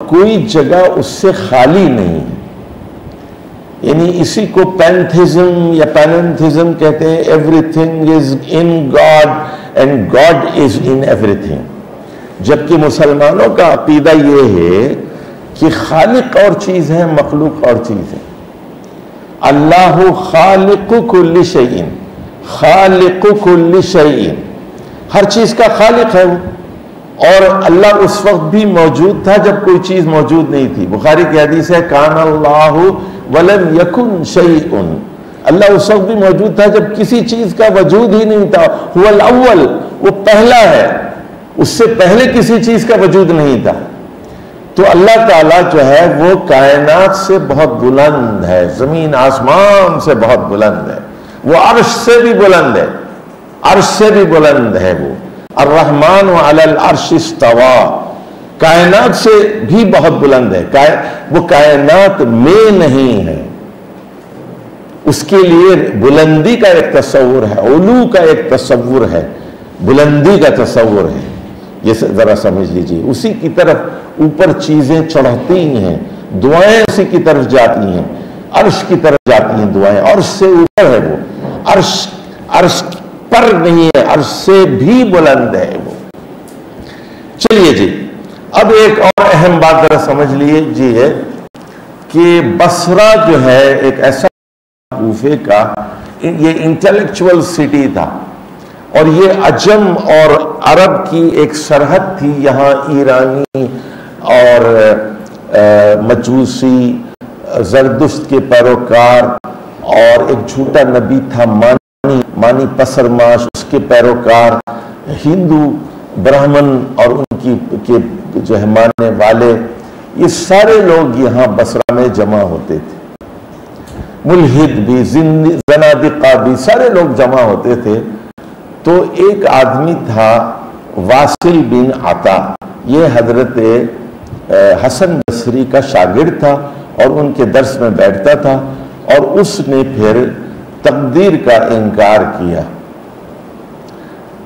کوئی جگہ اس سے خالی نہیں ہے. یعنی اسی کو پینتھزم یا پیننتھزم کہتے ہیں. Every thing is in God and God is in every thing. جبکہ مسلمانوں کا عقیدہ یہ ہے کہ خالق اور چیز ہے، مخلوق اور چیز ہے. اللہ خالق کل شیء، خالق کل شیء، ہر چیز کا خالق ہے وہ. اور اللہ اس وقت بھی موجود تھا جب کوئی چیز موجود نہیں تھی. بخاری کی حدیث ہے کان اللہ ولم یکن شیء. اللہ اس وقت بھی موجود تھا جب کسی چیز کا وجود ہی نہیں تھا. هو الاول، وہ پہلا ہے، اس سے پہلے کسی چیز کا وجود نہیں تھا. تو اللہ تعالیٰ جو ہے وہ کائنات سے بہت بلند ہے، زمین آسمان سے بہت بلند ہے. وہ عرش سے بھی بلند ہے، عرش سے بھی بلند ہے. وہ الرحمن علی العرش استوى، کائنات سے بھی بہت بلند ہے. وہ کائنات میں نہیں ہے. اس کے لیے بلندی کا ایک تصور ہے، علو کا ایک تصور ہے، بلندی کا تصور ہے. یہ ذرا سمجھ لیجیے. اسی کی طرف اوپر چیزیں چڑھتی ہیں، دعائیں اسی کی طرف جاتی ہیں، عرش کی طرف جاتی ہیں دعائیں. عرش سے اوپر ہے وہ، عرش پر نہیں ہے، عرش سے بھی بلند ہے وہ. چلیے جی، اب ایک اور اہم بات ذرا سمجھ لیجیے کہ بصرہ جو ہے ایک ایسا کوفے کا، یہ انٹلیکچوئل سٹی تھا، اور یہ عجم اور عرب کی ایک سرحد تھی. یہاں ایرانی اور مجوسی، زردشت کے پیروکار، اور ایک جھوٹا نبی تھا مانی پسرماش، اس کے پیروکار، ہندو، برہمن اور ان کے جو ہے ماننے والے، یہ سارے لوگ یہاں بصرہ میں جمع ہوتے تھے. ملحد بھی، زنادقہ بھی، سارے لوگ جمع ہوتے تھے. تو ایک آدمی تھا واصل بن عطا، یہ حضرت حسن بصری کا شاگرد تھا اور ان کے درس میں بیٹھتا تھا. اور اس نے پھر تقدیر کا انکار کیا،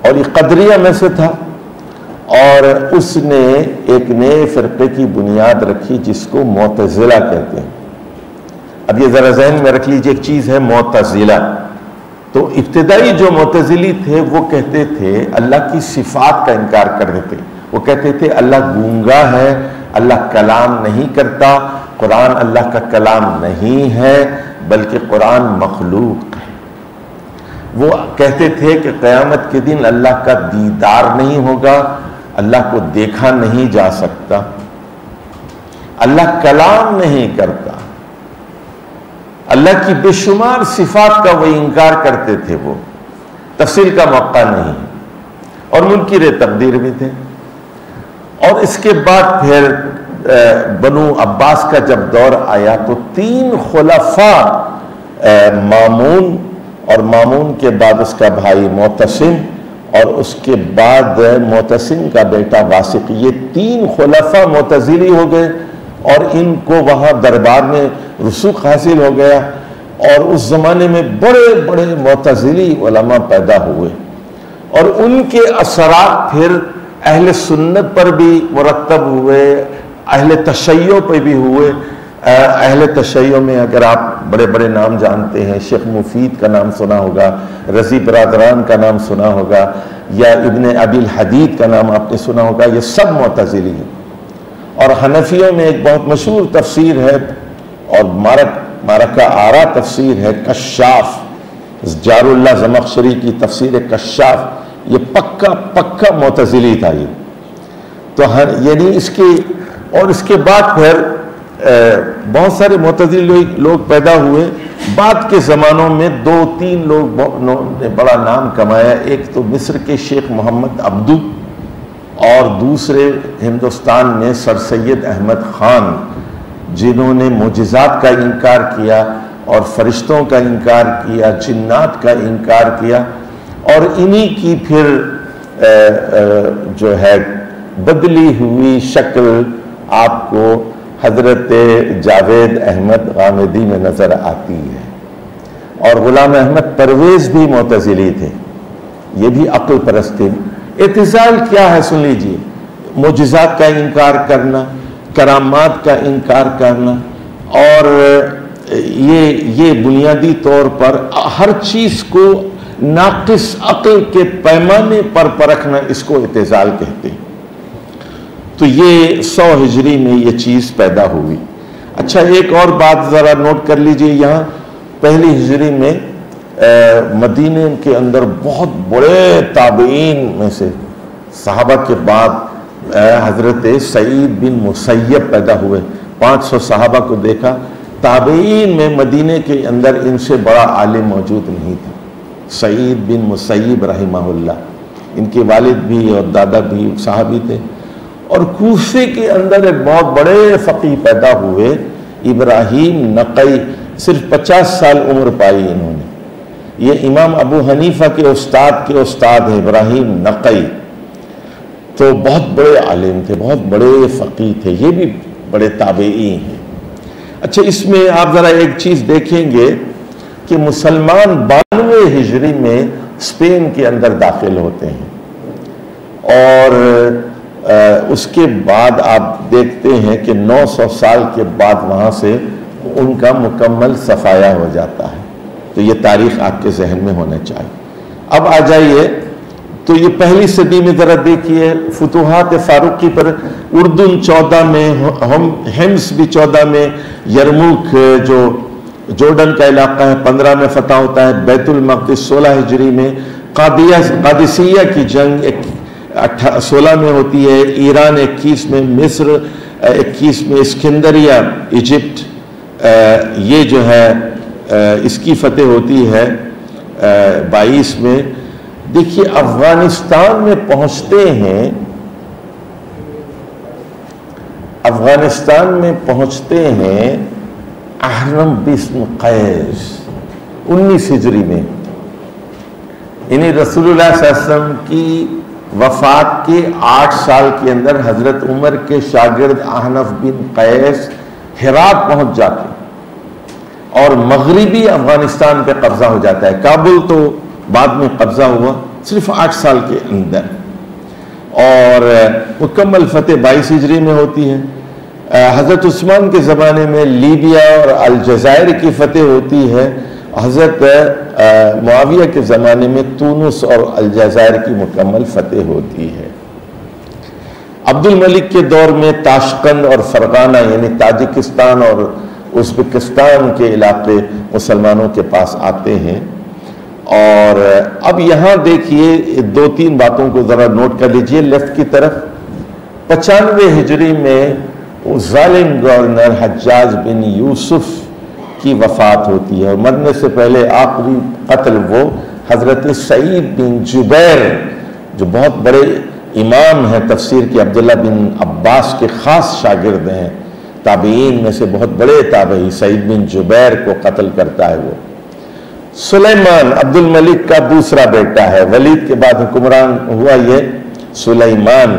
اور یہ قدریہ میں سے تھا. اور اس نے ایک نئے فرقے کی بنیاد رکھی جس کو معتزلہ کہتے ہیں. اب یہ ذرا ذہن میں رکھ لیجیے، ایک چیز ہے معتزلہ. تو ابتدائی جو معتزلی تھے وہ کہتے تھے اللہ کی صفات کا انکار کرتے تھے. وہ کہتے تھے اللہ گونگا ہے، اللہ کلام نہیں کرتا، قرآن اللہ کا کلام نہیں ہے بلکہ قرآن مخلوق ہے. وہ کہتے تھے کہ قیامت کے دن اللہ کا دیدار نہیں ہوگا، اللہ کو دیکھا نہیں جا سکتا، اللہ کلام نہیں کرتا، اللہ کی بے شمار صفات کا وہ انکار کرتے تھے. وہ تفصیل کا موقع نہیں، اور منکر تقدیر بھی تھے. اور اس کے بعد پھر بنو عباس کا جب دور آیا تو 3 خلفاء، مامون، اور مامون کے بعد اس کا بھائی معتصم، اور اس کے بعد معتصم کا بیٹا واسق، یہ 3 خلفاء معتزلی ہو گئے. اور ان کو وہاں دربار میں رسوخ حاصل ہو گیا، اور اس زمانے میں بڑے بڑے معتزلی علماء پیدا ہوئے. اور ان کے اثرات پھر اہل سنت پر بھی مرتب ہوئے، اہل تشیع پہ بھی ہوئے. اہل تشیع میں اگر آپ بڑے بڑے نام جانتے ہیں، شیخ مفید کا نام سنا ہوگا، رضی برادران کا نام سنا ہوگا، یا ابن ابی الحدید کا نام آپ نے سنا ہوگا، یہ سب معتزلی ہیں. اور حنفیوں میں ایک بہت مشہور تفسیر ہے اور مارکہ آرا تفسیر ہے، کشاف، جار اللہ زمخشری کی تفسیر کشاف. یہ پکا معتزلی تھا یہ. تو یعنی اس کے بعد پھر بہت سارے معتزلی لوگ پیدا ہوئے. بعد کے زمانوں میں 2-3 لوگ نے بڑا نام کمایا. ایک تو مصر کے شیخ محمد عبدو، اور دوسرے ہندوستان میں سر سید احمد خان، جنہوں نے معجزات کا انکار کیا اور فرشتوں کا انکار کیا، جنات کا انکار کیا. اور انہی کی پھر جو ہے بدلی ہوئی شکل آپ کو حضرت جاوید احمد غامدی میں نظر آتی ہے. اور غلام احمد پرویز بھی معتزلی تھے، یہ بھی عقل پرست تھے. اعتزال کیا ہے سن لیجئے، معجزات کا انکار کرنا، کرامات کا انکار کرنا، اور یہ بنیادی طور پر ہر چیز کو ناقص عقل کے پیمانے پر پرکھنا، اس کو اعتزال کہتے ہیں۔ تو یہ 100 ہجری میں یہ چیز پیدا ہوئی۔ اچھا، ایک اور بات ذرا نوٹ کر لیجئے، یہاں پہلی ہجری میں مدینے کے اندر بہت بڑے تابعین میں سے صحابہ کے بعد حضرت سعید بن مسیب پیدا ہوئے۔ 500 صحابہ کو دیکھا، تابعین میں مدینے کے اندر ان سے بڑا عالم موجود نہیں تھا۔ سعید بن مسیب رحمہ اللہ، ان کے والد بھی اور دادا بھی صحابی تھے۔ اور کوفے کے اندر ایک بہت بڑے فقیہ پیدا ہوئے، ابراہیم نقی، صرف 50 سال عمر پائی انہوں نے۔ یہ امام ابو حنیفہ کے استاد ہیں، ابراہیم نقی، تو بہت بڑے عالم تھے، بہت بڑے فقیہ تھے، یہ بھی بڑے تابعی ہیں۔ اچھا، اس میں آپ ذرا ایک چیز دیکھیں گے کہ مسلمان 92 ہجری میں اسپین کے اندر داخل ہوتے ہیں، اور اس کے بعد آپ دیکھتے ہیں کہ 900 سال کے بعد وہاں سے ان کا مکمل صفایا ہو جاتا ہے۔ تو یہ تاریخ آپ کے ذہن میں ہونا چاہیے۔ اب آ جائیے، تو یہ پہلی صدی میں ذرا دیکھیے فتوحات فاروقی پر، اردن 14 میں، ہمس بھی 14 میں، یرموک جو جورڈن کا علاقہ ہے 15 میں فتح ہوتا ہے، بیت المقدس 16 ہجری میں، قادسیہ کی جنگ 16 میں ہوتی ہے، ایران 21 میں، مصر 21 میں، اسکندریہ ایجپٹ یہ جو ہے اس کی فتح ہوتی ہے 22 میں۔ دیکھیے افغانستان میں پہنچتے ہیں احرم بن قیس 19 ہجری میں، یعنی رسول اللہ صلی اللہ علیہ وسلم کی وفات کے 8 سال کے اندر حضرت عمر کے شاگرد احنف بن قیس ہرات پہنچ جاتے اور مغربی افغانستان پہ قبضہ ہو جاتا ہے۔ کابل تو بعد میں قبضہ ہوا، صرف 8 سال کے اندر، اور مکمل فتح 22 ہجری میں ہوتی ہے۔ حضرت عثمان کے زمانے میں لیبیا اور الجزائر کی فتح ہوتی ہے، حضرت معاویہ کے زمانے میں تونس اور الجزائر کی مکمل فتح ہوتی ہے۔ عبد الملک کے دور میں تاشقند اور فرغانہ یعنی تاجکستان اور ازبکستان کے علاقے مسلمانوں کے پاس آتے ہیں۔ اور اب یہاں دیکھیے 2-3 باتوں کو ذرا نوٹ کر لیجئے، لیفٹ کی طرف 95 ہجری میں ظالم گورنر حجاج بن یوسف کی وفات ہوتی ہے، اور مرنے سے پہلے آخری قتل وہ حضرت سعید بن جبیر جو بہت بڑے امام ہیں تفسیر کے، عبداللہ بن عباس کے خاص شاگرد ہیں، تابعین میں سے بہت بڑے تابعی، سعید بن جبیر کو قتل کرتا ہے وہ۔ سلیمان عبد الملک کا دوسرا بیٹا ہے، ولید کے بعد حکمران ہوا یہ سلیمان،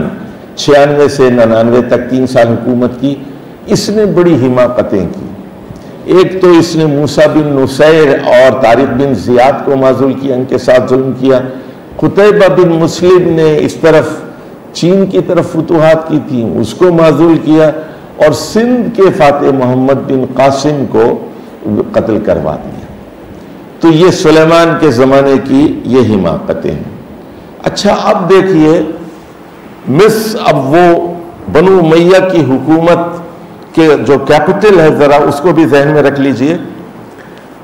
96 سے 99 تک 3 سال حکومت کی۔ اس نے بڑی حماقتیں کی، ایک تو اس نے موسیٰ بن نصیر اور طارق بن زیاد کو معزول کیا، ان کے ساتھ ظلم کیا۔ قتیبہ بن مسلم نے اس طرف چین کی طرف فتوحات کی تھی، اس کو معزول کیا، اور سندھ کے فاتح محمد بن قاسم کو قتل کروا دیا۔ تو یہ سلیمان کے زمانے کی یہ حماقتیں ہیں۔ اچھا، اب دیکھیے مصر، اب وہ بنو امیہ کی حکومت کے جو کیپٹل ہے، ذرا اس کو بھی ذہن میں رکھ لیجئے،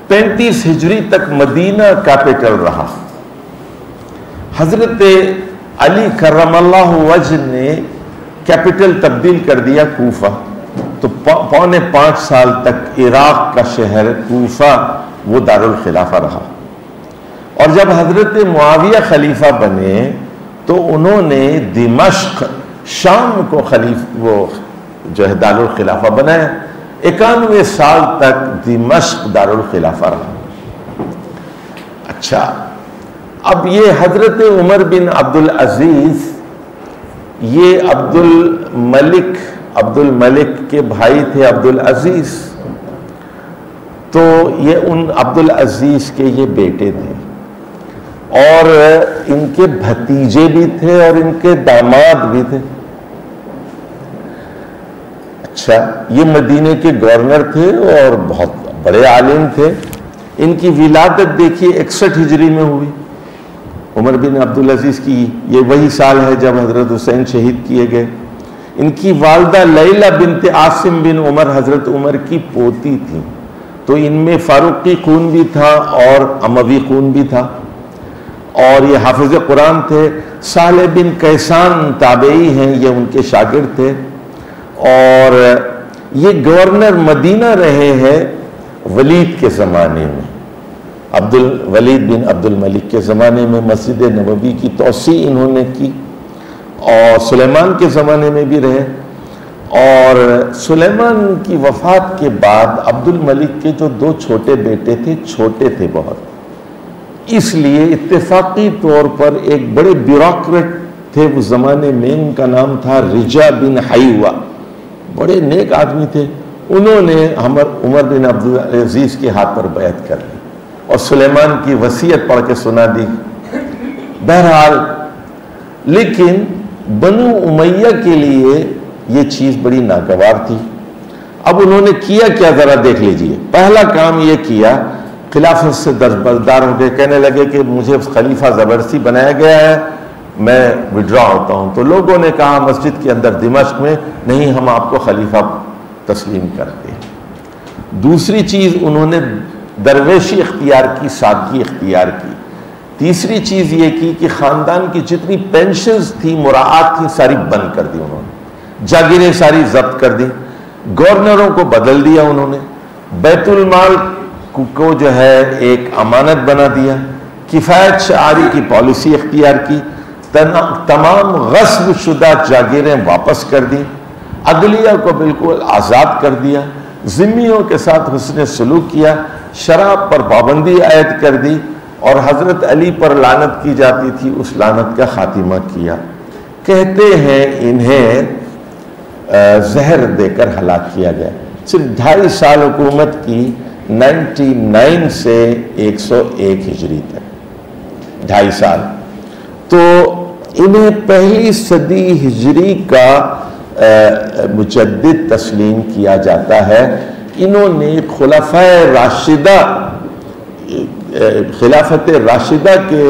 35 ہجری تک مدینہ کیپٹل رہا۔ حضرت علی کرم اللہ وجہ نے کیپٹل تبدیل کر دیا کوفہ، تو 4.25 سال تک عراق کا شہر کوفہ وہ دارالخلافہ رہا۔ اور جب حضرت معاویہ خلیفہ بنے تو انہوں نے دمشق شام کو وہ جو ہے دارالخلافہ بنایا۔ 91 سال تک دمشق دارالخلافہ رہا۔ اچھا، اب یہ حضرت عمر بن عبد العزیز، یہ عبد الملک کے بھائی تھے عبد العزیز، تو یہ ان عبد العزیز کے یہ بیٹے تھے، اور ان کے بھتیجے بھی تھے اور ان کے داماد بھی تھے۔ اچھا، یہ مدینے کے گورنر تھے اور بہت بڑے عالم تھے. ان کی ولادت دیکھیے 61 ہجری میں ہوئی. عمر بن عبدالعزیز کی یہ وہی سال ہے جب حضرت حسین شہید کیے گئے. ان کی والدہ لیلہ بنت عاصم بن عمر حضرت عمر کی پوتی تھی. تو ان میں فاروقی خون بھی تھا اور اموی خون بھی تھا. اور یہ حافظ قرآن تھے. صالح بن کیسان تابعی ہیں، یہ ان کے شاگرد تھے. اور یہ گورنر مدینہ رہے ہیں ولید کے زمانے میں، ولید بن عبد الملک کے زمانے میں. مسجد نبوی کی توسیع انہوں نے کی اور سلیمان کے زمانے میں بھی رہے. اور سلیمان کی وفات کے بعد عبد الملک کے جو 2 چھوٹے بیٹے تھے، چھوٹے تھے بہت، اس لیے اتفاقی طور پر ایک بڑے بیوروکریٹ تھے اس زمانے میں، ان کا نام تھا رجا بن حیوہ. بڑے نیک آدمی تھے. انہوں نے عمر بن عبدالعزیز کے ہاتھ پر بیعت کر لی اور سلیمان کی وصیت پڑھ کے سنا دی. بہرحال لیکن بنو امیہ کے لیے یہ چیز بڑی ناگوار تھی. اب انہوں نے کیا کیا ذرا دیکھ لیجئے. پہلا کام یہ کیا، خلافت سے دربردار ہو گئے. کہنے لگے کہ مجھے خلیفہ زبردستی بنایا گیا ہے، میں وڈرا ہوتا ہوں. تو لوگوں نے کہا مسجد کے اندر دمشق میں، نہیں، ہم آپ کو خلیفہ تسلیم کرتے ہیں. دوسری چیز انہوں نے درویشی اختیار کی، سادگی اختیار کی. تیسری چیز یہ کی کہ خاندان کی جتنی پینشنز تھی، مراعات تھی، ساری بند کر دی انہوں نے. جاگیریں ساری ضبط کر دی. گورنروں کو بدل دیا انہوں نے. بیت المال کو جو ہے ایک امانت بنا دیا. کفایت شعاری کی پالیسی اختیار کی. تمام غصب شدہ جاگیریں واپس کر دی. عدلیہ کو بالکل آزاد کر دیا. ذمیوں کے ساتھ حسن سلوک کیا. شراب پر پابندی عائد کر دی اور حضرت علی پر لعنت کی جاتی تھی، اس لعنت کا خاتمہ کیا. کہتے ہیں انہیں زہر دے کر ہلاک کیا گیا. صرف 2.5 سال حکومت کی، 99 سے 101 ہجری تک 2.5 سال. تو انہیں پہلی صدی ہجری کا مجدد تسلیم کیا جاتا ہے. انہوں نے خلافت راشدہ کے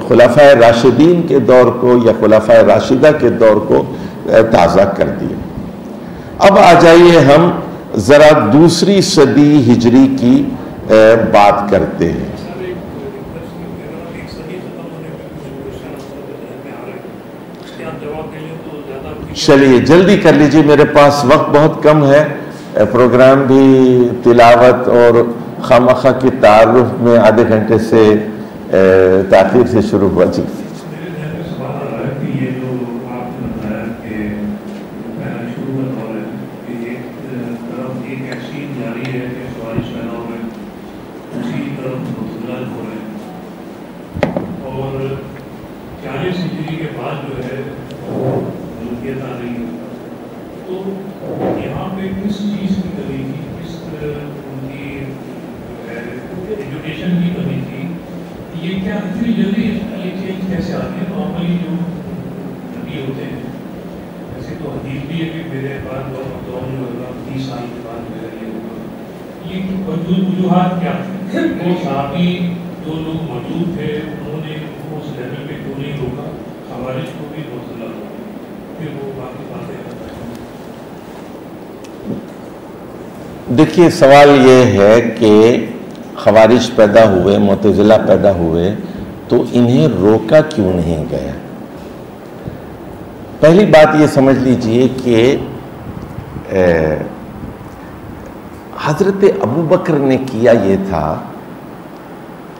خلفائے راشدین کے دور کو یا خلفائے راشدہ کے دور کو تازہ کر دیا. اب آ جائیے ہم ذرا دوسری صدی ہجری کی بات کرتے ہیں. چلیے جلدی کر لیجیے، میرے پاس وقت بہت کم ہے. پروگرام بھی تلاوت اور خامخواہ کی تعارف میں آدھے گھنٹے سے تاخیر سے شروع ہوا. جی دیکھیے، سوال یہ ہے کہ خوارج پیدا ہوئے، معتزلہ پیدا ہوئے، تو انہیں روکا کیوں نہیں گیا؟ پہلی بات یہ سمجھ لیجئے کہ حضرت ابو بکر نے کیا یہ تھا،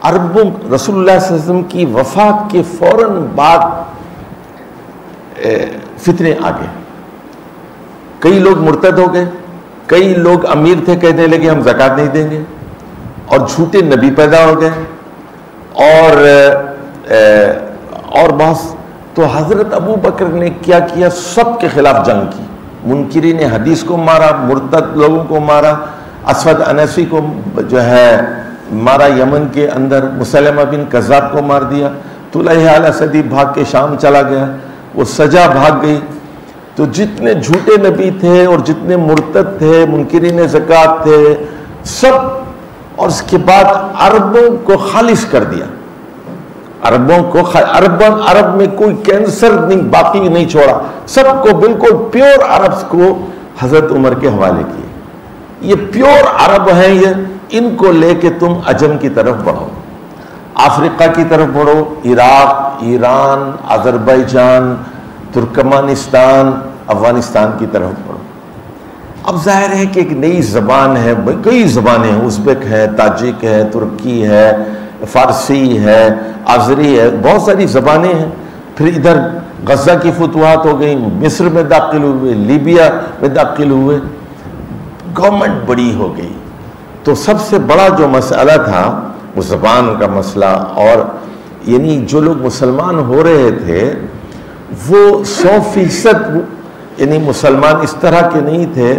عربوں رسول اللہ صلی اللہ علیہ وسلم کی وفات کے فوراً بعد فتنے آ گئے. کئی لوگ مرتد ہو گئے، کئی لوگ امیر تھے کہنے لگے ہم زکوٰۃ نہیں دیں گے، اور جھوٹے نبی پیدا ہو گئے اور بس. تو حضرت ابو بکر نے کیا کیا؟ سب کے خلاف جنگ کی. منکرین حدیث کو مارا، مرتد لوگوں کو مارا، اسود انسی کو جو ہے مارا یمن کے اندر، مسلمہ بن کذاب کو مار دیا. طلحہ الاسدی بھاگ کے شام چلا گیا، وہ سجا بھاگ گئی. تو جتنے جھوٹے نبی تھے اور جتنے مرتد تھے، منکرین زکوٰۃ تھے، سب، اور اس کے بعد عربوں کو خالص کر دیا. عربوں کو عرب میں کوئی کینسر نہیں باقی نہیں چھوڑا، سب کو بالکل پیور عرب کو حضرت عمر کے حوالے کیے. یہ پیور عرب ہیں، یہ ان کو لے کے تم عجم کی طرف بڑھو، افریقہ کی طرف بڑھو، عراق، ایران، آذربائیجان، ترکمانستان، افغانستان کی طرف بڑھو. اب ظاہر ہے کہ ایک نئی زبان ہے، کئی زبانیں ہیں، ازبک ہے، تاجک ہے، ترکی ہے، فارسی ہے، آذری ہے، بہت ساری زبانیں ہیں. پھر ادھر غزہ کی فتوحات ہو گئی، مصر میں داخل ہوئے، لیبیا میں داخل ہوئے، گورنمنٹ بڑی ہو گئی. تو سب سے بڑا جو مسئلہ تھا وہ زبان کا مسئلہ، اور یعنی جو لوگ مسلمان ہو رہے تھے وہ 100% یعنی مسلمان اس طرح کے نہیں تھے،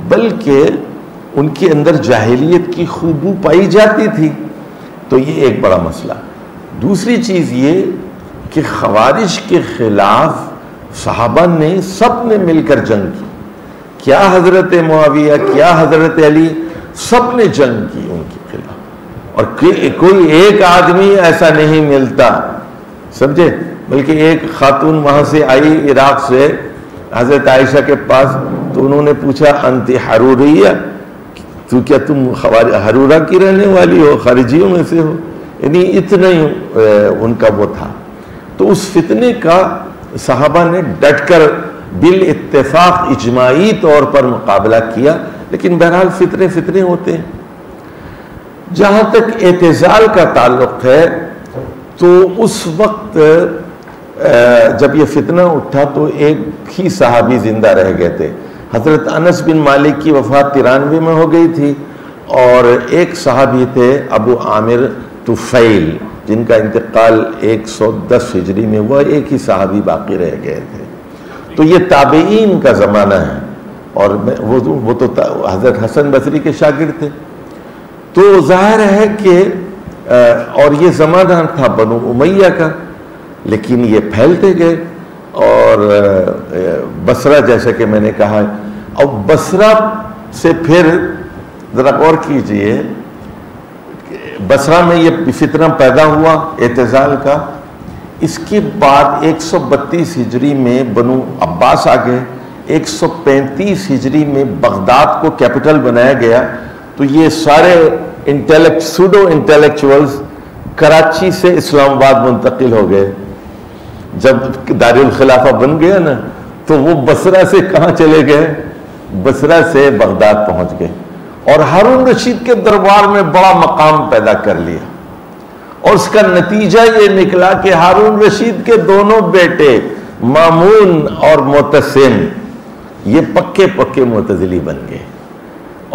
بلکہ ان کے اندر جاہلیت کی خوشبو پائی جاتی تھی. تو یہ ایک بڑا مسئلہ. دوسری چیز یہ کہ خوارج کے خلاف صحابہ نے سب نے مل کر جنگ کی. کیا حضرت معاویہ، کیا حضرت علی، سب نے جنگ کی ان کے خلاف. اور کوئی ایک آدمی ایسا نہیں ملتا، سمجھے، بلکہ ایک خاتون وہاں سے آئی عراق سے حضرت عائشہ کے پاس، تو انہوں نے پوچھا انت حروریہ، تو کیا تم حرورہ کی رہنے والی ہو، خارجیوں میں سے ہو؟ یعنی اتنا ہی ان کا وہ تھا. تو اس فتنے کا صحابہ نے ڈٹ کر بالاتفاق اجماعی طور پر مقابلہ کیا. لیکن بہرحال فتنے ہوتے ہیں. جہاں تک اعتزال کا تعلق ہے تو اس وقت جب یہ فتنہ اٹھا تو ایک ہی صحابی زندہ رہ گئے تھے. حضرت انس بن مالک کی وفات 93 میں ہو گئی تھی، اور ایک صحابی تھے ابو عامر طفیل جن کا انتقال 110 ہجری میں ہوا. ایک ہی صحابی باقی رہ گئے تھے. تو یہ تابعین کا زمانہ ہے، اور وہ تو حضرت حسن بصری کے شاگرد تھے. تو ظاہر ہے کہ اور یہ زمانہ تھا بنو امیہ کا، لیکن یہ پھیلتے گئے. اور بصرہ جیسا کہ میں نے کہا، اور بصرہ سے پھر ذرا غور کیجئے، بصرہ میں یہ فتنہ پیدا ہوا اعتزال کا. اس کے بعد 132 ہجری میں بنو عباس آ گئے، 135 ہجری میں بغداد کو کیپٹل بنایا گیا. تو یہ سارے سوڈو انٹلیکچوئلز کراچی سے اسلام آباد منتقل ہو گئے. جب دارالخلافہ بن گیا نا تو وہ بصرہ سے کہاں چلے گئے؟ بصرہ سے بغداد پہنچ گئے، اور ہارون رشید کے دربار میں بڑا مقام پیدا کر لیا. اور اس کا نتیجہ یہ نکلا کہ ہارون رشید کے دونوں بیٹے مامون اور معتصم یہ پکے معتزلی بن گئے،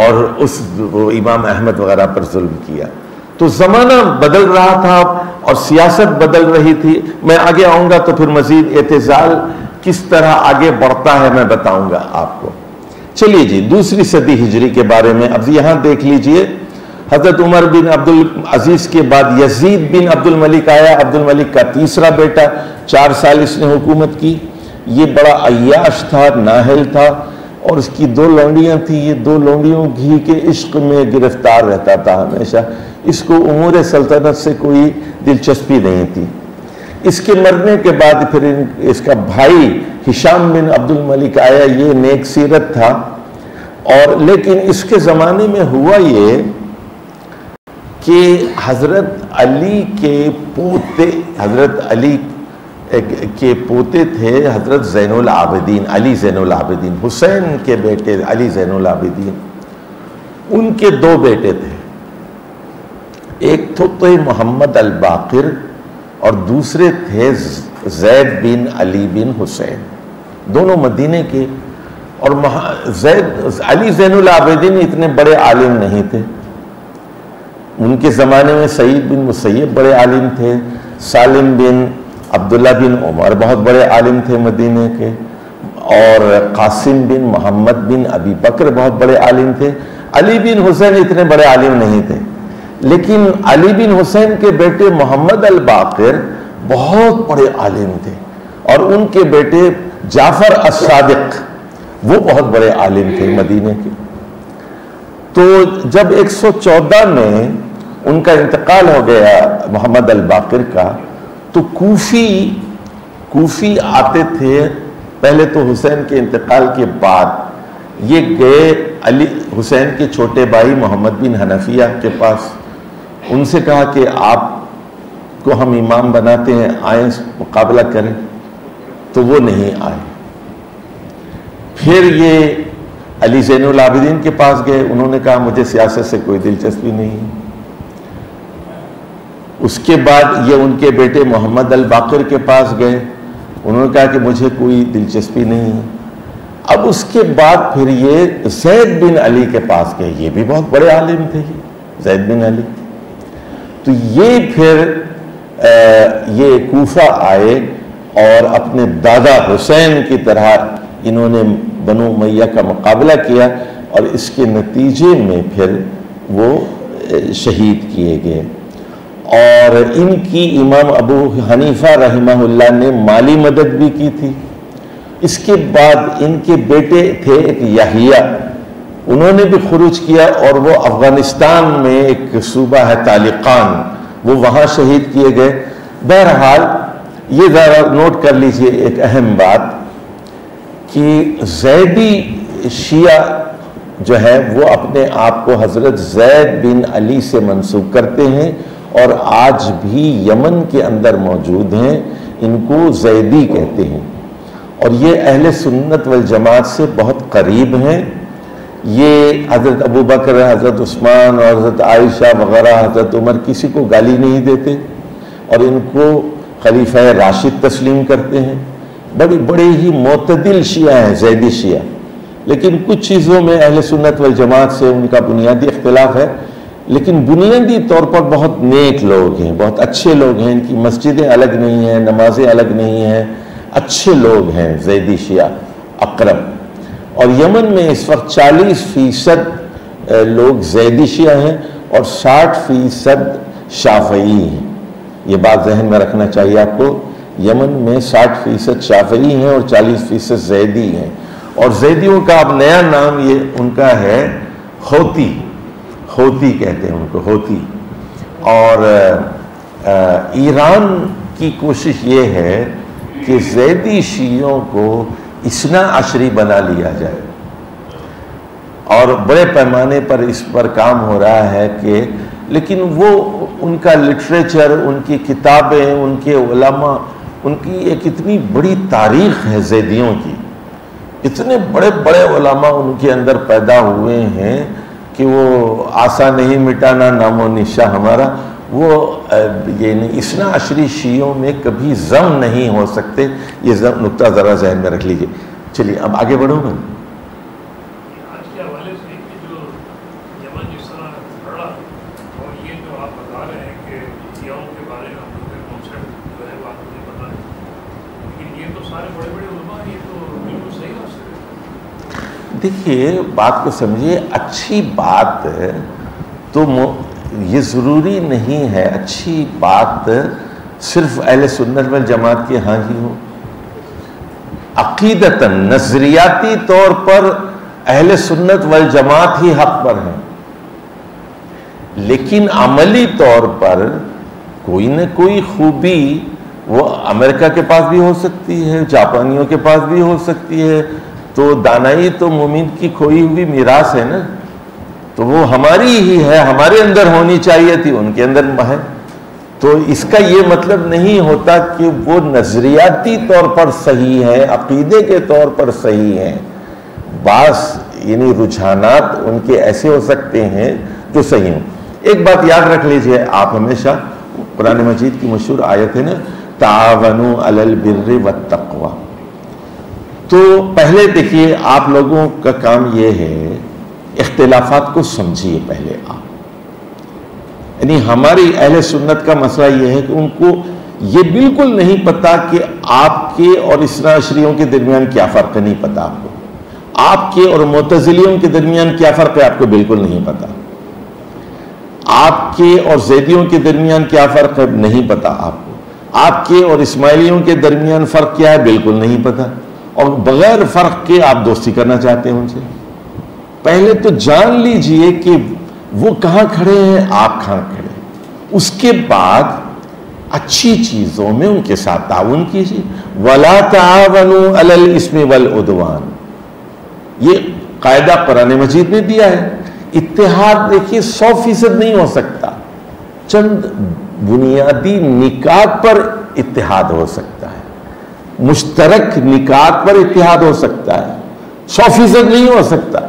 اور اس امام احمد وغیرہ پر ظلم کیا. تو زمانہ بدل رہا تھا اور سیاست بدل رہی تھی. میں آگے آؤں گا تو پھر مزید اعتزال کس طرح آگے بڑھتا ہے میں بتاؤں گا آپ کو. چلیے جی، دوسری صدی ہجری کے بارے میں اب یہاں دیکھ لیجئے. حضرت عمر بن عبد العزیز کے بعد یزید بن عبد الملک آیا. عبد الملک کا تیسرا بیٹا، 4 سال اس نے حکومت کی. یہ بڑا عیاش تھا، نااہل تھا، اور اس کی 2 لونڈیاں تھیں. یہ 2 لونڈیوں گھی کے عشق میں گرفتار رہتا تھا ہمیشہ. اس کو امور سلطنت سے کوئی دلچسپی نہیں تھی. اس کے مرنے کے بعد پھر اس کا بھائی ہشام بن عبد الملک آیا. یہ نیک سیرت تھا، اور لیکن اس کے زمانے میں ہوا یہ کہ حضرت علی کے پوتے تھے حضرت زین العابدین، علی زین العابدین، حسین کے بیٹے علی زین العابدین. ان کے 2 بیٹے تھے، ایک تو محمد الباقر اور دوسرے تھے زید بن علی بن حسین، دونوں مدینے کے. اور علی زین العابدین اتنے بڑے عالم نہیں تھے. ان کے زمانے میں سعید بن مسیب بڑے عالم تھے، سالم بن عبداللہ بن عمر بہت بڑے عالم تھے مدینے کے، اور قاسم بن محمد بن ابی بکر بہت بڑے عالم تھے. علی بن حسین اتنے بڑے عالم نہیں تھے، لیکن علی بن حسین کے بیٹے محمد الباقر بہت بڑے عالم تھے، اور ان کے بیٹے جعفر الصادق، وہ بہت بڑے عالم تھے مدینے کے. تو جب 114 میں ان کا انتقال ہو گیا محمد الباقر کا، تو کوفی آتے تھے. پہلے تو حسین کے انتقال کے بعد یہ گئے علی حسین کے چھوٹے بھائی محمد بن حنفیہ کے پاس. ان سے کہا کہ آپ کو ہم امام بناتے ہیں، آئیں مقابلہ کریں. تو وہ نہیں آئے. پھر یہ علی زین العابدین کے پاس گئے. انہوں نے کہا مجھے سیاست سے کوئی دلچسپی نہیں. اس کے بعد یہ ان کے بیٹے محمد الباقر کے پاس گئے. انہوں نے کہا کہ مجھے کوئی دلچسپی نہیں. اب اس کے بعد پھر یہ زید بن علی کے پاس گئے. یہ بھی بہت بڑے عالم تھے زید بن علی. تو یہ پھر یہ کوفہ آئے اور اپنے دادا حسین کی طرح انہوں نے بنو امیہ کا مقابلہ کیا، اور اس کے نتیجے میں پھر وہ شہید کیے گئے. اور ان کی امام ابو حنیفہ رحمہ اللہ نے مالی مدد بھی کی تھی. اس کے بعد ان کے بیٹے تھے ایک یحییٰ، انہوں نے بھی خروج کیا، اور وہ افغانستان میں ایک صوبہ ہے طالقان، وہ وہاں شہید کیے گئے. بہرحال یہ ذرا نوٹ کر لیجئے ایک اہم بات کہ زیدی شیعہ جو ہے وہ اپنے آپ کو حضرت زید بن علی سے منسوب کرتے ہیں، اور آج بھی یمن کے اندر موجود ہیں. ان کو زیدی کہتے ہیں، اور یہ اہل سنت والجماعت سے بہت قریب ہیں. یہ حضرت ابو بکر، حضرت عثمان اور حضرت عائشہ وغیرہ، حضرت عمر، کسی کو گالی نہیں دیتے، اور ان کو خلیفہ راشد تسلیم کرتے ہیں. بڑے ہی معتدل شیعہ ہیں زیدی شیعہ. لیکن کچھ چیزوں میں اہل سنت والجماعت سے ان کا بنیادی اختلاف ہے، لیکن بنیادی طور پر بہت نیک لوگ ہیں، بہت اچھے لوگ ہیں. ان کی مسجدیں الگ نہیں ہیں، نمازیں الگ نہیں ہیں، اچھے لوگ ہیں زیدی شیعہ اقرب. اور یمن میں اس وقت 40% لوگ زیدی شیعہ ہیں اور 60% شافعی ہیں. یہ بات ذہن میں رکھنا چاہیے آپ کو. یمن میں 60% شافعی ہیں اور 40% زیدی ہیں. اور زیدیوں کا اب نیا نام یہ ان کا ہے ہوتی کہتے ہیں ان کو، ہوتی. اور ایران کی کوشش یہ ہے کہ زیدی شیعوں کو اثنا عشری بنا لیا جائے، اور بڑے پیمانے پر اس پر کام ہو رہا ہے کہ، لیکن وہ ان کا لٹریچر، ان کی کتابیں، ان کے علماء، ان کی ایک اتنی بڑی تاریخ ہے زیدیوں کی. اتنے بڑے بڑے علماء ان کے اندر پیدا ہوئے ہیں کہ وہ آسا نہیں مٹانا نام و نشاں ہمارا. وہ یعنی اثنا عشری شیعوں میں کبھی ضم نہیں ہو سکتے. یہ نقطہ ذرا ذہن میں رکھ لیجئے. چلیے اب آگے بڑھو گا. آج کے حوالے سے جو یمن جس طرح بڑھا، اور یہ جو آپ بتا رہے ہیں کہ شیعوں کے بارے میں کانسیپٹ جو ہے بات مجھے پتا ہے، لیکن یہ تو سارے بڑے بڑے علماء، یہ تو بالکل صحیح راستے ہیں. دیکھیے بات کو سمجھیے. اچھی بات تو یہ ضروری نہیں ہے اچھی بات صرف اہل سنت والجماعت کے ہاں ہی ہو. عقیدتاً نظریاتی طور پر اہل سنت والجماعت ہی حق پر ہیں، لیکن عملی طور پر کوئی نہ کوئی خوبی وہ امریکہ کے پاس بھی ہو سکتی ہے، جاپانیوں کے پاس بھی ہو سکتی ہے. تو دانائی تو مومن کی کھوئی ہوئی میراث ہے نا، تو وہ ہماری ہی ہے، ہمارے اندر ہونی چاہیے تھی، ان کے اندر ہے. تو اس کا یہ مطلب نہیں ہوتا کہ وہ نظریاتی طور پر صحیح ہے، عقیدے کے طور پر صحیح ہیں. بعض یعنی رجحانات ان کے ایسے ہو سکتے ہیں جو صحیح ہیں. ایک بات یاد رکھ لیجئے آپ ہمیشہ، قرآن مجید کی مشہور آیت ہے نا، تعاونوا علی البر والتقوی. تو پہلے دیکھیے آپ لوگوں کا کام یہ ہے اختلافات کو سمجھیے پہلے آپ. یعنی ہماری اہل سنت کا مسئلہ یہ ہے کہ ان کو یہ بالکل نہیں پتا کہ آپ کے اور اثنا عشریوں کے درمیان کیا فرق ہے. نہیں پتا آپ کو. آپ کے اور معتزلیوں کے درمیان کیا فرق ہے آپ کو بالکل نہیں پتا. آپ کے اور زیدیوں کے درمیان کیا فرق ہے نہیں پتا آپ کو. آپ کے اور اسماعیلیوں کے درمیان فرق کیا ہے بالکل نہیں پتا. اور بغیر فرق کے آپ دوستی کرنا چاہتے ہیں ان سے، پہلے تو جان لیجئے کہ وہ کہاں کھڑے ہیں، آپ کہاں کھڑے ہیں، اس کے بعد اچھی چیزوں میں ان کے ساتھ تعاون کیجیے. وَلَا تَعَاوَنُوا عَلَى الْإِثْمِ وَالْعُدْوَانِ، یہ قاعدہ قرآن مجید نے دیا ہے. اتحاد دیکھیے 100% نہیں ہو سکتا، چند بنیادی نکات پر اتحاد ہو سکتا ہے، مشترک نکات پر اتحاد ہو سکتا ہے، 100% نہیں ہو سکتا.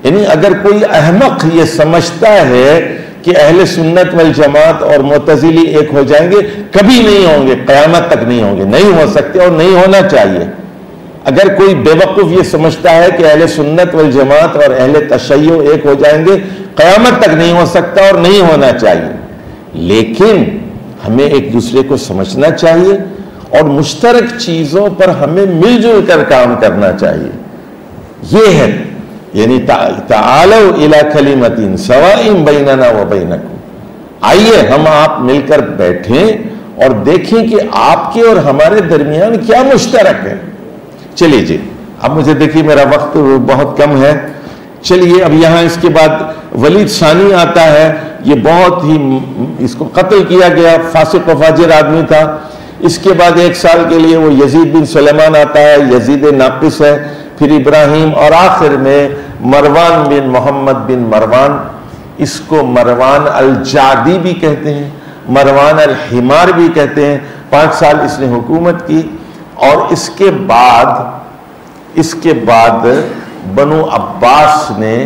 یعنی اگر کوئی احمق یہ سمجھتا ہے کہ اہل سنت والجماعت اور معتزلی ایک ہو جائیں گے، کبھی نہیں ہوں گے، قیامت تک نہیں ہوں گے، نہیں ہو سکتے اور نہیں ہونا چاہیے. اگر کوئی بے وقوف یہ سمجھتا ہے کہ اہل سنت والجماعت اور اہل تشیع ایک ہو جائیں گے، قیامت تک نہیں ہو سکتا اور نہیں ہونا چاہیے. لیکن ہمیں ایک دوسرے کو سمجھنا چاہیے اور مشترک چیزوں پر ہمیں مل جل کر کام کرنا چاہیے. یہ ہے یعنی تعالوا الی کلمۃ سواء بیننا وبینکم، آئیے ہم آپ مل کر بیٹھیں اور دیکھیں کہ آپ کے اور ہمارے درمیان کیا مشترک ہے. چلیے جی، اب مجھے دیکھیے میرا وقت بہت کم ہے. چلیے اب یہاں اس کے بعد ولید ثانی آتا ہے. یہ بہت ہی اس کو قتل کیا گیا، فاسق و فاجر آدمی تھا. اس کے بعد 1 سال کے لیے وہ یزید بن سلیمان آتا ہے، یزید ناقص ہے، پھر ابراہیم، اور آخر میں مروان بن محمد بن مروان. اس کو مروان الجعدی بھی کہتے ہیں، مروان الحمار بھی کہتے ہیں. 5 سال اس نے حکومت کی اور اس کے بعد بنو عباس نے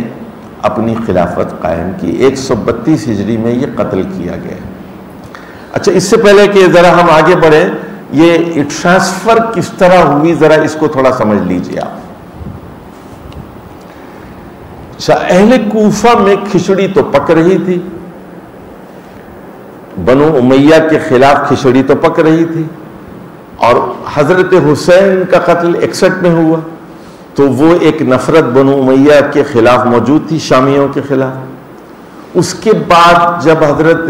اپنی خلافت قائم کی. 132 ہجری میں یہ قتل کیا گیا. اچھا، اس سے پہلے کہ ذرا ہم آگے بڑھیں، یہ ٹرانسفر کس طرح ہوئی ذرا اس کو تھوڑا سمجھ لیجئے آپ. اچھا، اہل کوفہ میں کھچڑی تو پک رہی تھی، بنو امیہ کے خلاف کھچڑی تو پک رہی تھی، اور حضرت حسین کا قتل 61 میں ہوا تو وہ ایک نفرت بنو امیہ کے خلاف موجود تھی، شامیوں کے خلاف. اس کے بعد جب حضرت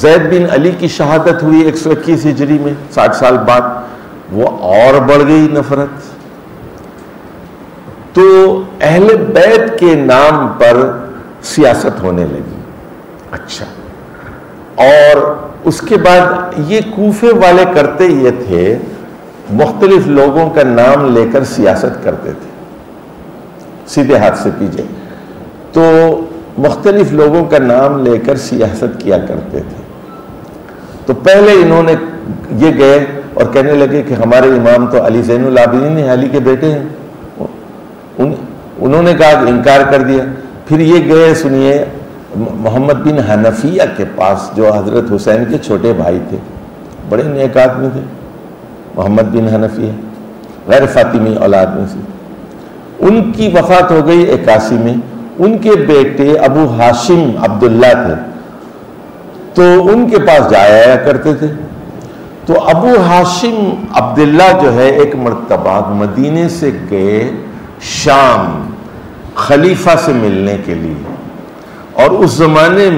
زید بن علی کی شہادت ہوئی 121 ہجری میں، 60 سال بعد، وہ اور بڑھ گئی نفرت. تو اہل بیت کے نام پر سیاست ہونے لگی. اچھا، اور اس کے بعد یہ کوفے والے کرتے یہ تھے، مختلف لوگوں کا نام لے کر سیاست کرتے تھے. سیدھے ہاتھ سے کیجئے تو مختلف لوگوں کا نام لے کر سیاست کیا کرتے تھے. تو پہلے انہوں نے یہ گئے اور کہنے لگے کہ ہمارے امام تو علی زین العابدین ہیں، علی کے بیٹے ہیں. انہوں نے کہا، انکار کر دیا. پھر یہ گئے، سنیے، محمد بن حنفیہ کے پاس، جو حضرت حسین کے چھوٹے بھائی تھے، بڑے نیک آدمی تھے. محمد بن حنفیہ غیر فاطمی اولاد میں سے، ان کی وفات ہو گئی 81 میں. ان کے بیٹے ابو ہاشم عبداللہ تھے، تو ان کے پاس جایا کرتے تھے. تو ابو ہاشم عبداللہ جو ہے ایک مرتبہ مدینے سے گئے شام خلیفہ سے ملنے کے لیے. اور اس زمانے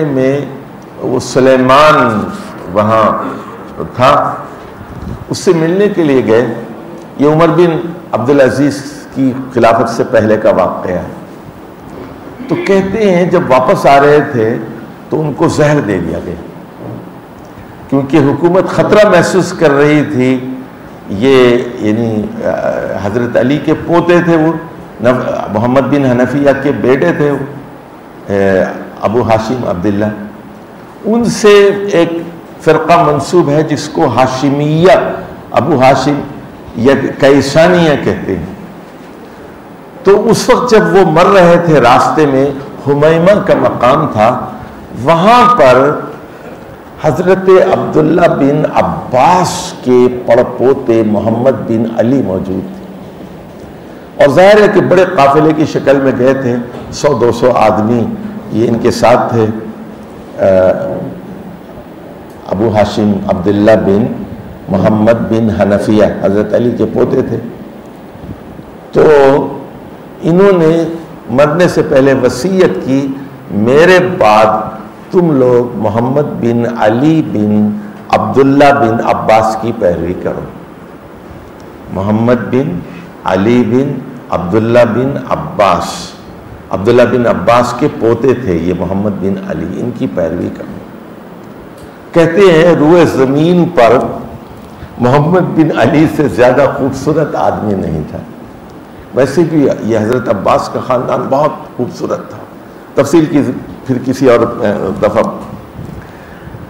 میں وہ سلیمان وہاں تھا، اس سے ملنے کے لیے گئے. یہ عمر بن عبدالعزیز کی خلافت سے پہلے کا واقعہ ہے. تو کہتے ہیں جب واپس آ رہے تھے تو ان کو زہر دے دیا گیا، کیونکہ حکومت خطرہ محسوس کر رہی تھی. یہ یعنی حضرت علی کے پوتے تھے، وہ محمد بن حنفیہ کے بیٹے تھے، وہ ابو ہاشم عبداللہ. ان سے ایک فرقہ منسوب ہے جس کو ہاشمیہ، ابو ہاشم یا کیسانیہ کہتے ہیں. تو اس وقت جب وہ مر رہے تھے، راستے میں حمیمہ کا مقام تھا، وہاں پر حضرت عبداللہ بن عباس کے پڑپوتے محمد بن علی موجود تھے. اور ظاہر ہے کہ بڑے قافلے کی شکل میں گئے تھے، 100-200 آدمی یہ ان کے ساتھ تھے. ابو ہاشم عبداللہ بن محمد بن حنفیہ حضرت علی کے پوتے تھے. تو انہوں نے مرنے سے پہلے وصیت کی، میرے بعد تم لوگ محمد بن علی بن عبداللہ بن عباس کی پیروی کرو. محمد بن علی بن عبداللہ بن عباس، عبداللہ بن عباس کے پوتے تھے یہ محمد بن علی، ان کی پیروی کرو. کہتے ہیں روئے زمین پر محمد بن علی سے زیادہ خوبصورت آدمی نہیں تھا. ویسے بھی یہ حضرت عباس کا خاندان بہت خوبصورت تھا، تفصیل کی پھر کسی اور دفعہ.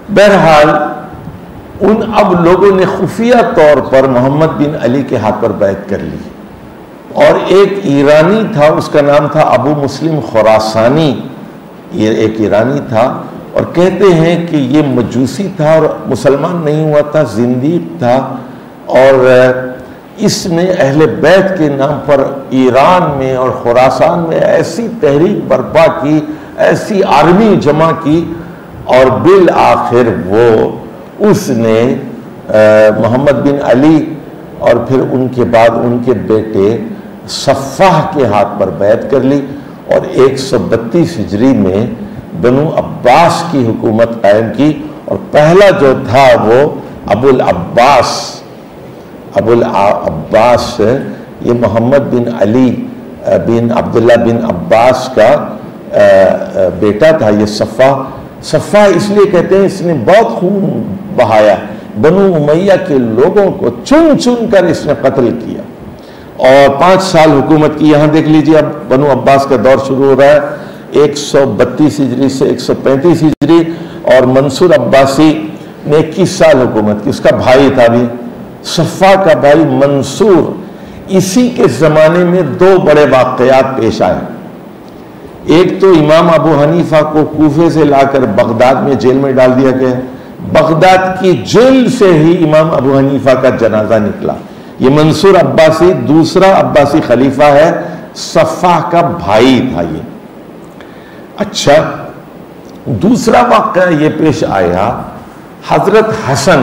بہرحال اب لوگوں نے خفیہ طور پر محمد بن علی کے ہاتھ پر بیعت کر لی، اور ایک ایرانی تھا، اس کا نام تھا ابو مسلم خراسانی. یہ ایک ایرانی تھا، اور کہتے ہیں کہ یہ مجوسی تھا اور مسلمان نہیں ہوا تھا، زندیق تھا، اور اس نے اہل بیت کے نام پر ایران میں اور خراسان میں ایسی تحریک برپا کی، ایسی آرمی جمع کی، اور بالآخر وہ اس نے محمد بن علی اور پھر ان کے بعد ان کے بیٹے صفاح کے ہاتھ پر بیعت کر لی، اور 132 ہجری میں بنو عباس کی حکومت قائم کی. اور پہلا جو تھا وہ ابو العباس یہ محمد بن علی بن عبداللہ بن عباس کا بیٹا تھا. یہ صفاح اس لیے کہتے ہیں اس نے بہت خون بہایا، بنو امیہ کے لوگوں کو چن چن کر اس نے قتل کیا، اور 5 سال حکومت کی. یہاں دیکھ لیجئے اب بنو عباس کا دور شروع ہو رہا ہے 132 ہجری سے 135 ہجری، اور منصور عباسی نے 21 سال حکومت کی. اس کا بھائی تھا بھی، صفا کا بھائی منصور. اسی کے زمانے میں 2 بڑے واقعات پیش آئے. ایک تو امام ابو حنیفہ کو کوفے سے لا کر بغداد میں جیل میں ڈال دیا گیا. بغداد کی جیل سے ہی امام ابو حنیفہ کا جنازہ نکلا. یہ منصور عباسی دوسرا عباسی خلیفہ ہے، صفا کا بھائی تھا یہ. اچھا، دوسرا واقعہ یہ پیش آیا، حضرت حسن،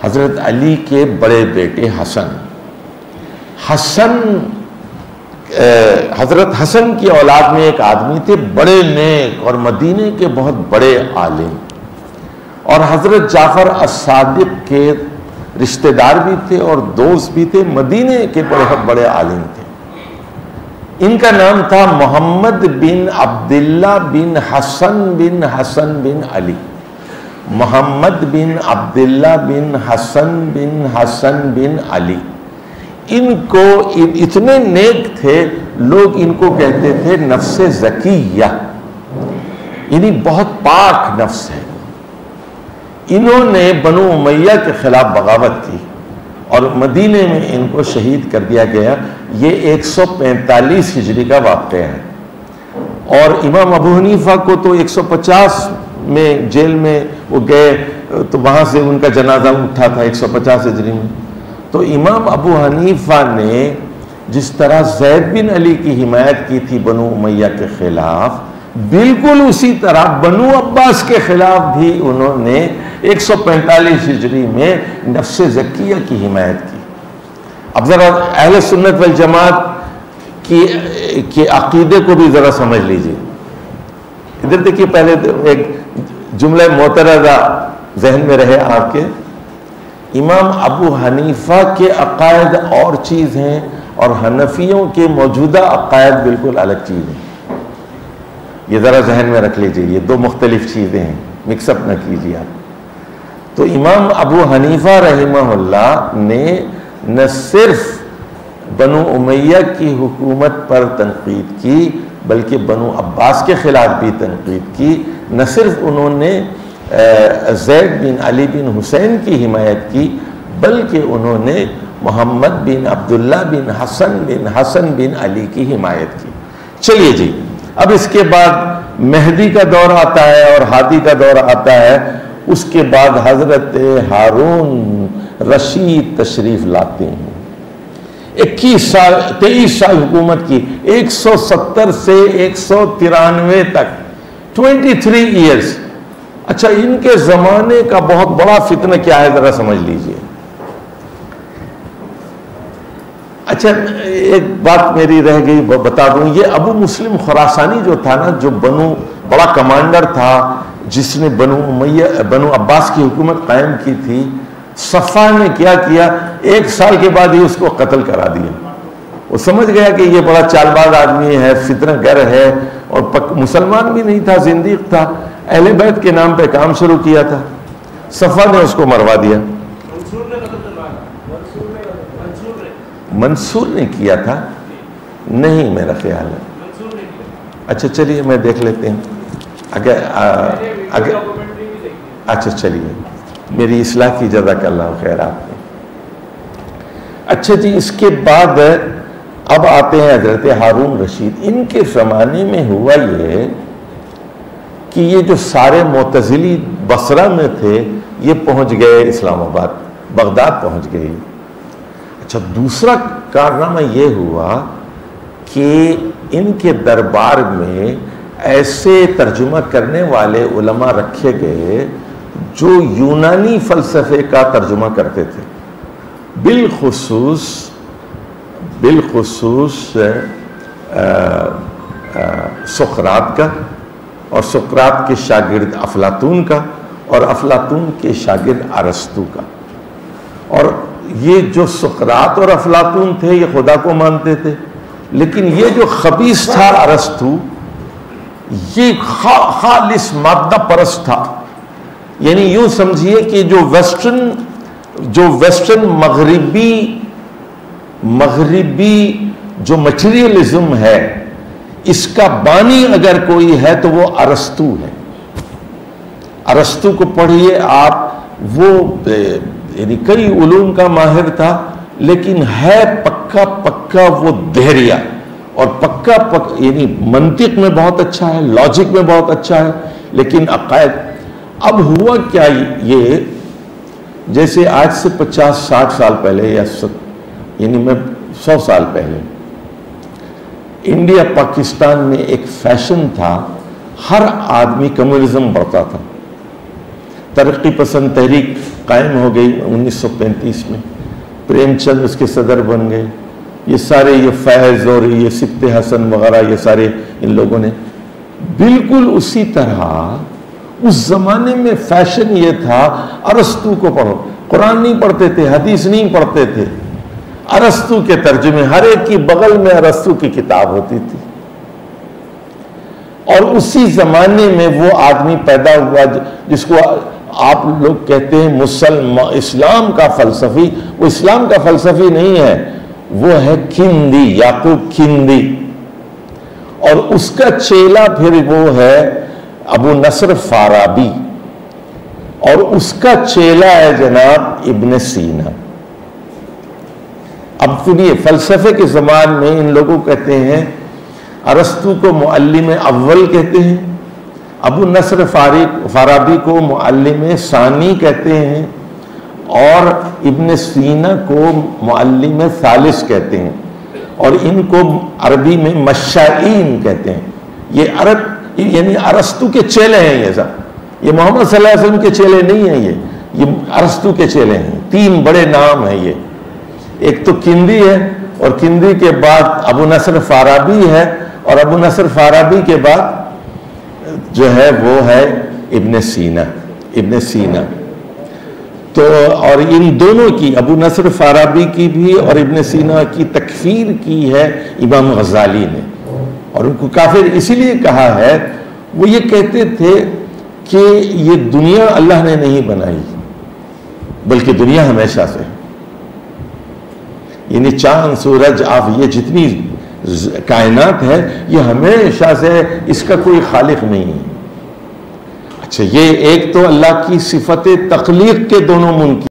حضرت علی کے بڑے بیٹے حضرت حسن کی اولاد میں ایک آدمی تھے بڑے نیک اور مدینے کے بہت بڑے عالم، اور حضرت جعفر الصادق کے رشتہ دار بھی تھے اور دوست بھی تھے، مدینے کے بہت بڑے عالم تھے. ان کا نام تھا محمد بن عبداللہ بن حسن بن علی. محمد بن عبداللہ بن حسن بن علی. ان کو اتنے نیک تھے، لوگ ان کو کہتے تھے نفس زکیہ، یعنی بہت پاک نفس ہے. انہوں نے بنو امیہ کے خلاف بغاوت کی اور مدینے میں ان کو شہید کر دیا گیا. یہ 145 ہجری کا واقعہ ہے. اور امام ابو حنیفہ کو تو 150 میں جیل میں وہ گئے، تو وہاں سے ان کا جنازہ اٹھا تھا 150 ہجری میں. تو امام ابو حنیفہ نے جس طرح زید بن علی کی حمایت کی تھی بنو امیہ کے خلاف، بالکل اسی طرح بنو عباس کے خلاف بھی انہوں نے 145 ہجری میں نفس زکیہ کی حمایت کی. اب ذرا اہل سنت والجماعت کے عقیدے کو بھی ذرا سمجھ لیجیے. ادھر دیکھیے، پہلے ایک جملہ معترضہ ذہن میں رہے آپ کے. امام ابو حنیفہ کے عقائد اور چیز ہیں اور حنفیوں کے موجودہ عقائد بالکل الگ چیز ہیں. یہ ذرا ذہن میں رکھ لیجیے، یہ 2 مختلف چیزیں ہیں، مکس اپ نہ کیجیے آپ. تو امام ابو حنیفہ رحمہ اللہ نے نہ صرف بنو امیہ کی حکومت پر تنقید کی بلکہ بنو عباس کے خلاف بھی تنقید کی. نہ صرف انہوں نے زید بن علی بن حسین کی حمایت کی بلکہ انہوں نے محمد بن عبداللہ بن حسن بن علی کی حمایت کی. چلیے جی، اب اس کے بعد مہدی کا دور آتا ہے اور ہادی کا دور آتا ہے. اس کے بعد حضرت ہارون رشید تشریف لاتے ہیں. 23 سال حکومت کی، 170 سے 193 تک، 23 ایئرز. اچھا، ان کے زمانے کا بہت بڑا فتنہ کیا ہے ذرا سمجھ لیجئے. اچھا، ایک بات میری رہ گئی بتا دوں. یہ ابو مسلم خراسانی جو تھا نا، جو بڑا کمانڈر تھا، جس نے بنو عباس کی حکومت قائم کی تھی، صفا نے کیا کیا، 1 سال کے بعد ہی اس کو قتل کرا دیا۔ وہ سمجھ گیا کہ یہ بڑا چال باز آدمی ہے، فتنہ گر ہے، اور مسلمان بھی نہیں تھا، زندیق تھا، اہل بیت کے نام پہ کام شروع کیا تھا۔ صفا نے اس کو مروا دیا۔ منصور نے کیا تھا؟ نہیں، میرا خیال ہے۔ اچھا چلیے میں دیکھ لیتے ہیں، اگر اچھا چلیے، میری اصلاح کی جزاک اللہ خیر آپ نے۔ اچھا جی، اس کے بعد اب آتے ہیں حضرت ہارون رشید۔ ان کے زمانے میں ہوا یہ کہ یہ جو سارے معتزلی بصرہ میں تھے یہ پہنچ گئے اسلام آباد، بغداد پہنچ گئے۔ اچھا، دوسرا کارنامہ یہ ہوا کہ ان کے دربار میں ایسے ترجمہ کرنے والے علماء رکھے گئے جو یونانی فلسفے کا ترجمہ کرتے تھے، بالخصوص سقراط کا، اور سقراط کے شاگرد افلاطون کا، اور افلاطون کے شاگرد ارسطو کا۔ اور یہ جو سقراط اور افلاطون تھے یہ خدا کو مانتے تھے، لیکن یہ جو خبیث تھا ارسطو، یہ خالص مادہ پرست تھا۔ یعنی یوں سمجھیے کہ جو ویسٹرن مغربی جو مٹیریلزم ہے، اس کا بانی اگر کوئی ہے تو وہ ارسطو ہے۔ ارسطو کو پڑھیے آپ، وہ یعنی کئی علوم کا ماہر تھا، لیکن ہے پکا وہ دہریہ، اور یعنی منطق میں بہت اچھا ہے، لاجک میں بہت اچھا ہے، لیکن عقائد۔ اب ہوا کیا یہ، جیسے آج سے 50-60 سال پہلے، یا یعنی میں 100 سال پہلے، انڈیا پاکستان میں ایک فیشن تھا، ہر آدمی کمیونزم بڑھتا تھا۔ ترقی پسند تحریک قائم ہو گئی 1935 میں، پریم چند اس کے صدر بن گئے، یہ سارے یہ فیض اور یہ سبت حسن وغیرہ، یہ سارے ان لوگوں نے بالکل اسی طرح اس زمانے میں فیشن یہ تھا، ارسطو کو پڑھو۔ قرآن نہیں پڑھتے تھے، حدیث نہیں پڑھتے تھے، ارسطو کے ترجمے، ہر ایک کی بغل میں ارسطو کی کتاب ہوتی تھی۔ اور اسی زمانے میں وہ آدمی پیدا ہوا جس کو آپ لوگ کہتے ہیں اسلام کا فلسفی۔ وہ اسلام کا فلسفی نہیں ہے، وہ ہے کھندی، یعقوب کھندی، اور اس کا چیلا پھر وہ ہے ابو نصر فارابی، اور اس کا چیلا ہے جناب ابن سینا۔ اب سنیے، فلسفے کے زمان میں ان لوگوں کہتے ہیں، ارسطو کو معلم اول کہتے ہیں، ابو نصر فارابی کو معلم ثانی کہتے ہیں، اور ابن سینا کو معلم ثالث کہتے ہیں، اور ان کو عربی میں مشائین کہتے ہیں۔ یہ یعنی ارسطو کے چیلے ہیں، یہ سب، یہ محمد صلی اللہ علیہ وسلم کے چیلے نہیں ہیں، یہ ارسطو کے چیلے ہیں۔ 3 بڑے نام ہیں یہ، ایک تو کندی ہے، اور کندی کے بعد ابو نصر فارابی ہے، اور ابو نصر فارابی کے بعد جو ہے وہ ہے ابن سینا۔ تو اور ان دونوں کی، ابو نصر فارابی کی بھی اور ابن سینا کی، تکفیر کی ہے امام غزالی نے، اور ان کو کافر اسی لیے کہا ہے، وہ یہ کہتے تھے کہ یہ دنیا اللہ نے نہیں بنائی، بلکہ دنیا ہمیشہ سے، یعنی چاند، سورج، آپ، یہ جتنی کائنات ہے یہ ہمیشہ سے، اس کا کوئی خالق نہیں ہے۔ اچھا، یہ ایک تو اللہ کی صفت تخلیق کے دونوں منکر